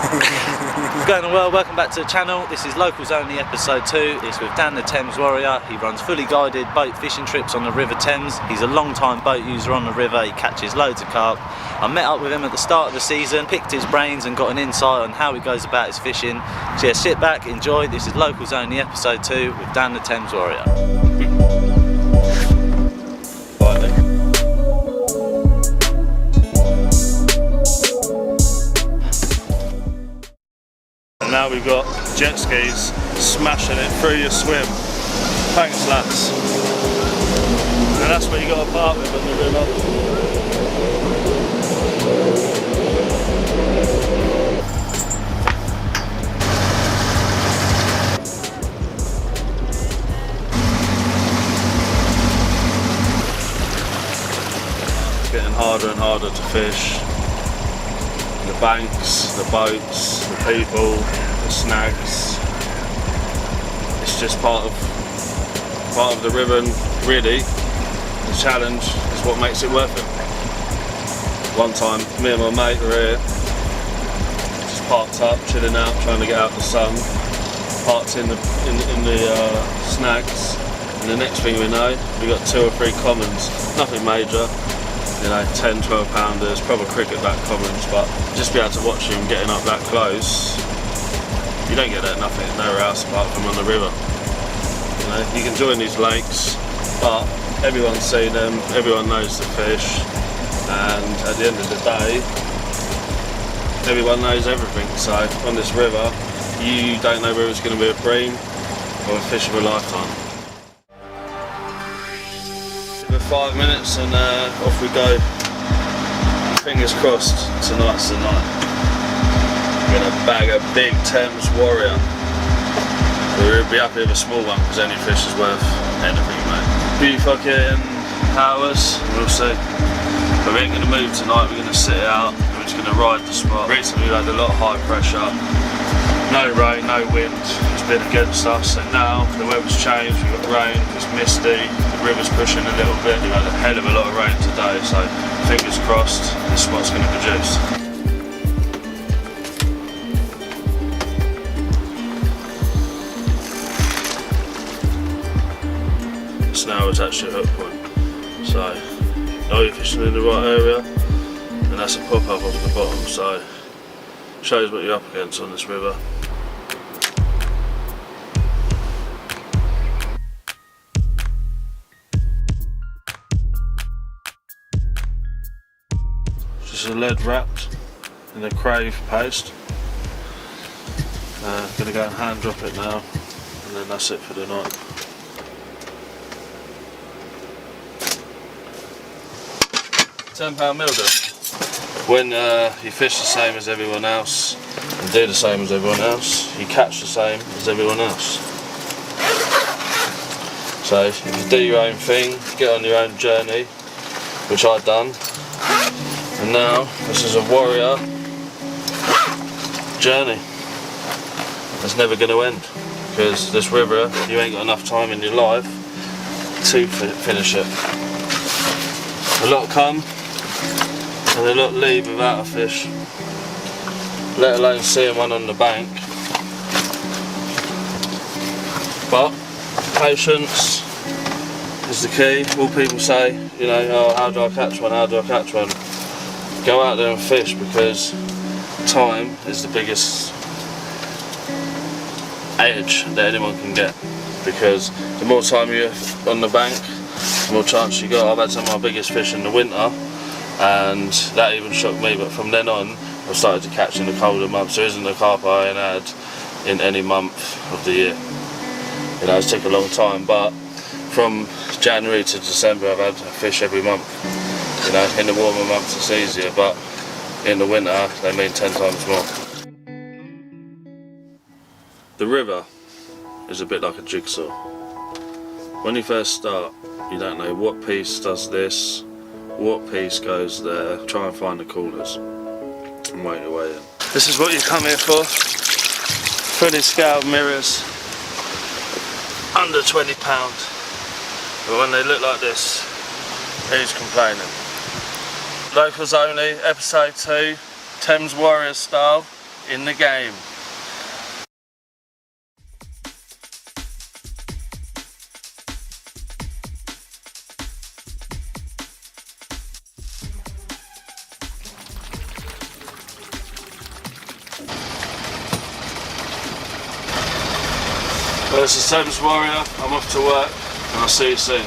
What's going on, world? Welcome back to the channel. This is Locals Only episode 2. It's with Dan the Thames warrior. He runs fully guided boat fishing trips on the River Thames. He's a long time boat user on the river. He catches loads of carp. I met up with him at the start of the season, picked his brains and got an insight on how he goes about his fishing. So yeah, sit back, enjoy. This is Locals Only episode 2 with Dan the Thames warrior. Now we've got jet skis smashing it through your swim. Thanks, lads. And that's what you got to part with on the river. It's getting harder and harder to fish. The banks, the boats, the people, the snags. It's just part of the river, and really the challenge is what makes it worth it. One time me and my mate were here, just parked up, chilling out, trying to get out the sun, parked in the snags, and the next thing we know, we got 2 or 3 commons, nothing major. You know, 10, 12 pounders, proper cricket bat commons, but just be able to watch him getting up that close, you don't get that nothing, nowhere else apart from on the river. You know, you can join these lakes, but everyone's seen them, everyone knows the fish, and at the end of the day, everyone knows everything. So on this river, you don't know whether it's going to be a bream or a fish of a lifetime. 5 minutes and off we go. Fingers crossed, tonight's the night. We're gonna bag a big Thames warrior. We'll be happy with a small one because any fish is worth anything, mate. Few fucking hours, we'll see. But we ain't gonna move tonight, we're gonna sit out and we're just gonna ride the spot. Recently we had a lot of high pressure. No rain, no wind, it's been against us, and now the weather's changed, we've got rain, it's misty, the river's pushing a little bit, we've had a hell of a lot of rain today, so fingers crossed this spot's going to produce. It's now attached to your hook point, so know you're fishing in the right area, and that's a pop-up off the bottom, so shows what you're up against on this river. Just a lead wrapped in a crave paste. Gonna go and hand drop it now, and then that's it for the night. £10 milder. When you fish the same as everyone else and do the same as everyone else, you catch the same as everyone else. So if you do your own thing, get on your own journey, which I've done, and now this is a warrior journey that's never going to end, because this river, you ain't got enough time in your life to finish it. A lot come and a lot leave without a fish, let alone seeing one on the bank. But patience is the key. All people say, you know, oh, how do I catch one, how do I catch one? Go out there and fish, because time is the biggest edge that anyone can get, because the more time you're on the bank, the more chance you got. I've had some of my biggest fish in the winter, and that even shocked me, but from then on I've started to catch in the colder months. There isn't a carp I ain't had in any month of the year. You know, it's taken a long time, but from January to December I've had a fish every month. You know, in the warmer months it's easier, but in the winter they mean 10 times more. The river is a bit like a jigsaw. When you first start, you don't know what piece does this, what piece goes there. Try and find the corners and work your way in. This is what you come here for. Fully scaled mirrors, under £20. But when they look like this, who's complaining? Locals Only, episode 2, Thames Warrior style. in the game. Well, this is Thames Warrior. I'm off to work and I'll see you soon.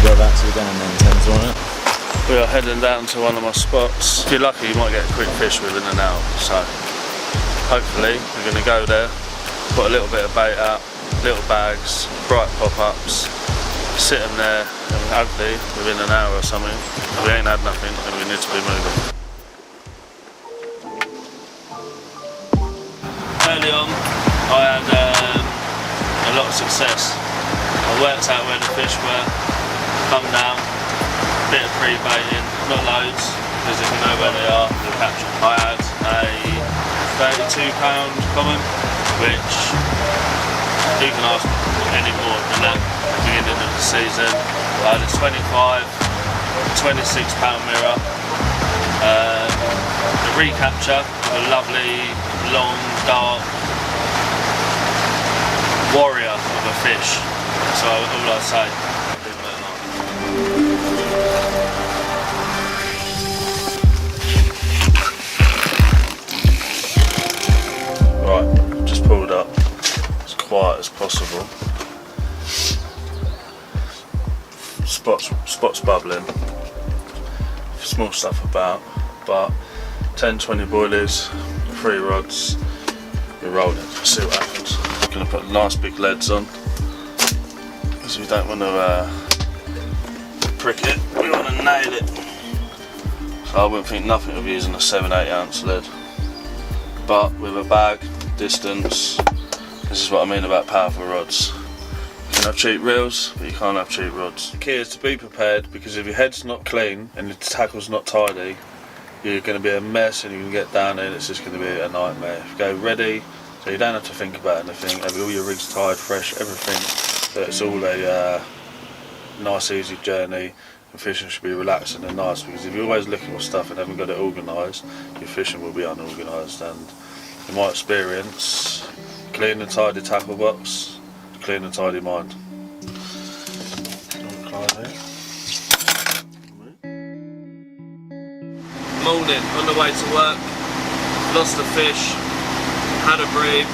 Whereabouts are we going then, Thames Warrior? We are heading down to one of my spots. If you're lucky, you might get a quick fish within an hour. So hopefully we're going to go there, put a little bit of bait out, little bags, bright pop-ups, sit them there, and hopefully within an hour or something, if we ain't had nothing, then we need to be moving. Early on, I had a lot of success. I worked out where the fish were, come down, bit of pre-baiting, not loads, because if you know where they are, you'll catch them. I had a 32-pound common, which you can ask any more than that at the beginning of the season. I had a 26-pound mirror, the recapture of a lovely, long, dark warrior of a fish. So all I say. Right, just pulled up as quiet as possible. Spots bubbling. Small stuff about, but 10-20 boilies, 3 rods. We're rolling. See what happens. I'm gonna put nice big leads on because we don't want to prick it. We want to nail it. So I wouldn't think nothing of using a 7-8 ounce lead, but with a bag, distance. This is what I mean about powerful rods. You can have cheap reels, but you can't have cheap rods. The key is to be prepared, because if your head's not clean and your tackle's not tidy, you're going to be a mess and you can get down there and it's just going to be a nightmare. If you go ready, so you don't have to think about anything, have all your rigs tied, fresh, everything, so it's all a nice easy journey, and fishing should be relaxing and nice, because if you're always looking for stuff and haven't got it organised, your fishing will be unorganised. And in my experience, clean and tidy tackle box, clean and tidy mind. Morning, on the way to work, lost a fish, had a bream,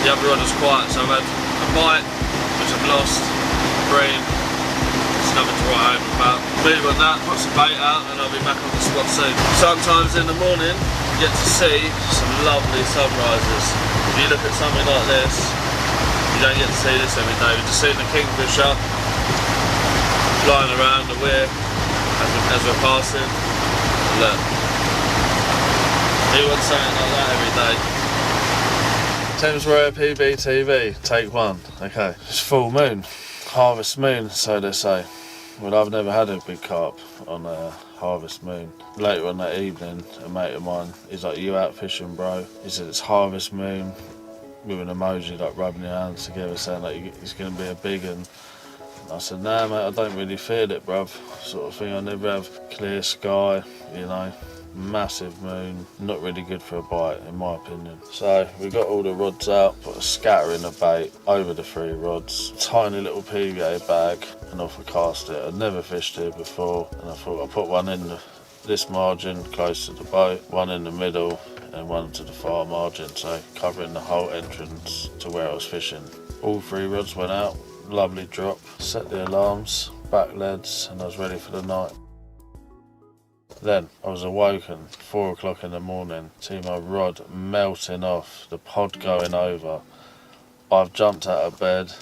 the other rod was quiet, so I've had a bite, which I've lost, bream, it's nothing to write home about. Move on that, put some bait out and I'll be back on the spot soon. Sometimes in the morning, you get to see some lovely sunrises. If you look at something like this, you don't get to see this every day. We're just seeing the kingfisher flying around the weir as we're passing. Look, who wants something like that every day? Thames Warrior PB TV, take 1. Okay, it's full moon, harvest moon, so they say. Well, I've never had a big carp on a harvest moon. Later on that evening, a mate of mine, he's like, "You out fishing, bro?" He said it's harvest moon, with an emoji like rubbing your hands together, saying like it's going to be a big one. I said, "Nah, mate, I don't really feel it, bruv," sort of thing. I never have clear sky, you know, massive moon, not really good for a bite, in my opinion. So we got all the rods out, put a scatter in the bait over the 3 rods, tiny little PVA bag, and off we cast it. I'd never fished here before, and I thought I'll put one in this margin close to the boat, one in the middle, and one to the far margin, so covering the whole entrance to where I was fishing. All 3 rods went out. Lovely drop, set the alarms, back leads, and I was ready for the night. Then I was awoken 4 o'clock in the morning, see my rod melting off, the pod going over. I've jumped out of bed,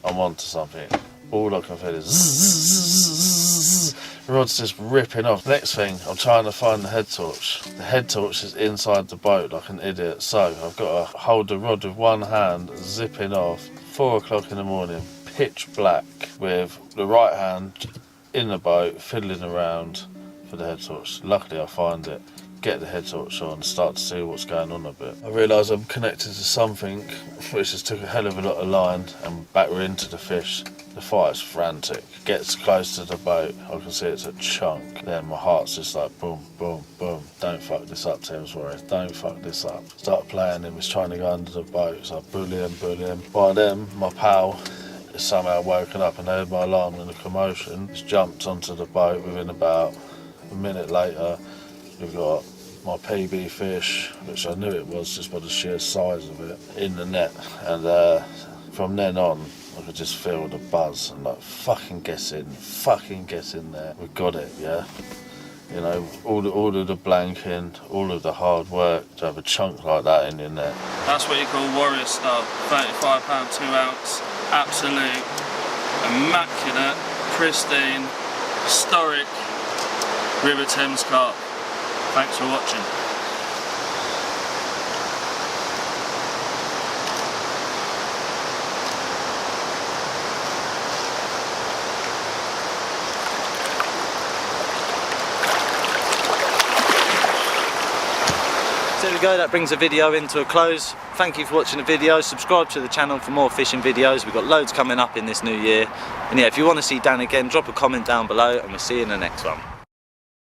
I'm onto something. All I can feel is zzz, the rod's just ripping off. Next thing, I'm trying to find the head torch. The head torch is inside the boat like an idiot, so I've got to hold the rod with one hand, zipping off. 4 o'clock in the morning, pitch black, with the right hand in the boat, fiddling around for the head torch. Luckily I find it, get the head torch on, start to see what's going on a bit. I realise I'm connected to something which has took a hell of a lot of line, and back we're into the fish. The fire's frantic. Gets close to the boat, I can see it's a chunk. Then my heart's just like boom, boom, boom. Don't fuck this up, Thames Warrior. Don't fuck this up. Start playing him, he's trying to go under the boat. It's like bully him. By then, my pal is somehow woken up and heard my alarm and the commotion. He's jumped onto the boat. Within about a minute later, we've got my PB fish, which I knew it was just by the sheer size of it, in the net. And from then on, I could just feel the buzz and like, fucking get in there. We've got it, yeah? You know, all of the blanking, all of the hard work to have a chunk like that in your net. That's what you call warrior style. 35 pound 2 ounce, absolute, immaculate, pristine, historic River Thames carp. Thanks for watching. So there we go, that brings the video into a close. Thank you for watching the video. Subscribe to the channel for more fishing videos. We've got loads coming up in this new year. And yeah, if you want to see Dan again, drop a comment down below and we'll see you in the next one.